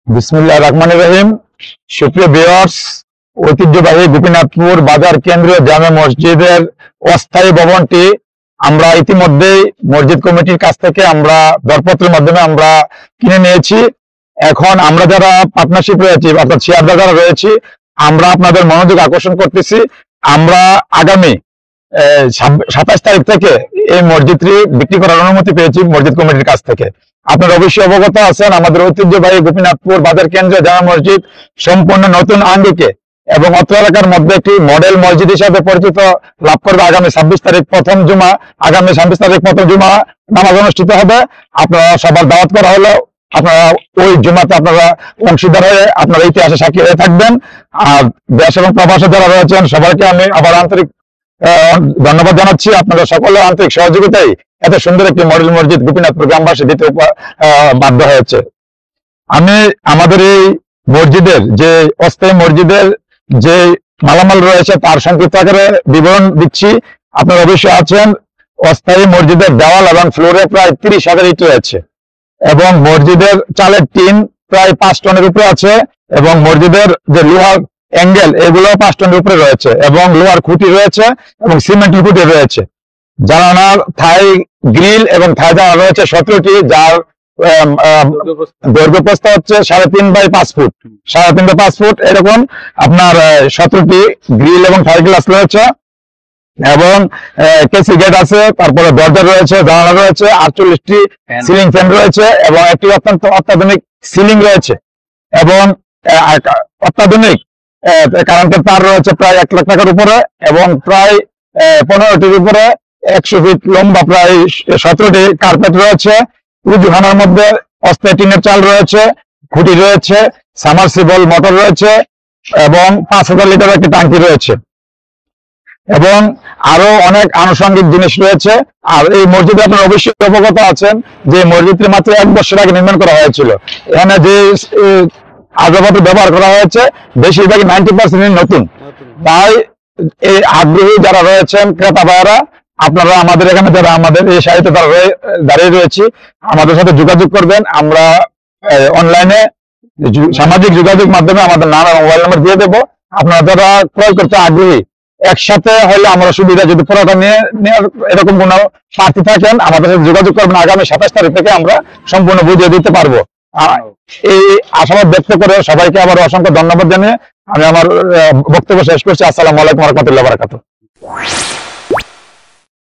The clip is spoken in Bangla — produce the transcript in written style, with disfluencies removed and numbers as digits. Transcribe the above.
বিসমিল্লাহির রহমানির রহিম। সুপ্রিয় ভিউয়ার্স, ঐতিহ্যবাহী গোপীনাথপুর বাজার কেন্দ্রীয় জামে মসজিদের অস্থায়ী ভবনটি আমরা ইতিমধ্যেই মসজিদ কমিটির কাছ থেকে আমরা দরপত্রের মাধ্যমে আমরা কিনে নিয়েছি। এখন আমরা যারা পার্টনারশিপ রয়েছি অর্থাৎ শেয়ারদার যারা রয়েছি, আমরা আপনাদের মনোযোগ আকর্ষণ করতেছি। আমরা আগামী 27 তারিখ থেকে এই মসজিদটি বিক্রি করার অনুমতি পেয়েছি মসজিদ কমিটির কাছ থেকে। আপনারা অবশ্যই অবগত আছেন, আমাদের ঐতিহ্যবাহী গোপীনাথপুর বাজার কেন্দ্রীয় জামে মসজিদ সম্পূর্ণ নতুন আঙ্গিকে এবং অত্র এলাকার মধ্যে একটি মডেল মসজিদ হিসাবে পরিচিত লাভ করবে। আগামী 26 তারিখ প্রথম জুমা নামাজ অনুষ্ঠিত হবে। আপনারা সবার দাওয়াত করা হলো, আপনারা ওই জুমাতে আপনারা অংশীদার হয়ে আপনারা ইতিহাসে সাক্ষী হয়ে থাকবেন। আর দেশ এবং প্রবাসে যারা রয়েছেন সবাইকে আমি আবার আন্তরিক ধন্যবাদ জানাচ্ছি। আপনাদের সকলের আন্তরিক সহযোগিতায় এত সুন্দর একটি মডেল মসজিদ গোপীনাথপুর গ্রামবাসী দিতে বাধ্য হয়েছে। আমি আমাদের এই মসজিদের যে অস্থায়ী মসজিদের যে মালামাল রয়েছে তার সংক্ষিপ্ত আকারে বিবরণ দিচ্ছি। আপনারা অবশ্যই আছেন, অস্থায়ী মসজিদের দেওয়াল এবং ফ্লোরে প্রায় 30,000 ইট রয়েছে এবং মসজিদের চালের টিন প্রায় 5 টনের উপরে আছে এবং মসজিদের যে লোহার অ্যাঙ্গেল এগুলো 5 টনের উপরে রয়েছে এবং লোহার খুঁটি রয়েছে এবং সিমেন্টের খুঁটি রয়েছে। জানালার থাই গ্রিল এবং থাই জানালা রয়েছে 17টি, যার দৈর্ঘ্য প্রস্থ হচ্ছে 3.5 বাই 5 ফুট, 3.5 বাই 5 ফুট এরকম। আপনার 17টি গ্রিল এবং থাই গ্লাস রয়েছে এবং কেসি গেট আছে, তারপরে দরজা রয়েছে, জানালা রয়েছে, 48টি সিলিং ফ্যান রয়েছে এবং একটি অত্যাধুনিক সিলিং রয়েছে এবং অত্যাধুনিক কারেন্টের তার রয়েছে প্রায় 1 লাখ টাকার উপরে এবং প্রায় 15টির উপরে 100 ফিট লম্বা প্রায় 17টি কার্পেট রয়েছে। উজুখানার মধ্যে অস্থায়ী টিনের চাল রয়েছে, খুঁটি রয়েছে, সামারসিবল মোটর রয়েছে এবং 5000 লিটার একটি ট্যাঙ্কি রয়েছে এবং আরো অনেক আনুষঙ্গিক জিনিস রয়েছে। আর এই মসজিদে আপনারা অবশ্যই অবগত আছেন যে মসজিদটি মাত্র 1 বছর আগে নির্মাণ করা হয়েছিল। এখানে যে আসবাবপত্র ব্যবহার করা হয়েছে বেশিরভাগই 90% নতুন। তাই এই আগ্রহী যারা রয়েছেন ক্রেতা ভাইয়েরা, আপনারা আমাদের এখানে যারা আমাদের এই সাইটে দাঁড়িয়ে রয়েছি আমাদের সাথে যোগাযোগ করবেন। আমরা অনলাইনে সামাজিক যোগাযোগ মাধ্যমে আমাদের নাম এবং মোবাইল নাম্বার দিয়ে দেবো। আপনারা যারা ক্রয় করতে আগ্রহী একসাথে হলে আমরা সুবিধা, যদি পুরোটা নিয়ে এরকম কোনো প্রার্থী থাকেন আমাদের সাথে যোগাযোগ করবেন। আগামী 27 তারিখ থেকে আমরা সম্পূর্ণ বুঝিয়ে দিতে পারবো। এই আশাবাদ ব্যক্ত করে সবাইকে আবার অসংখ্য ধন্যবাদ জানিয়ে আমি আমার বক্তব্য শেষ করছি। আসসালামু আলাইকুম ওয়া রাহমাতুল্লাহি ওয়া বারাকাতুহু।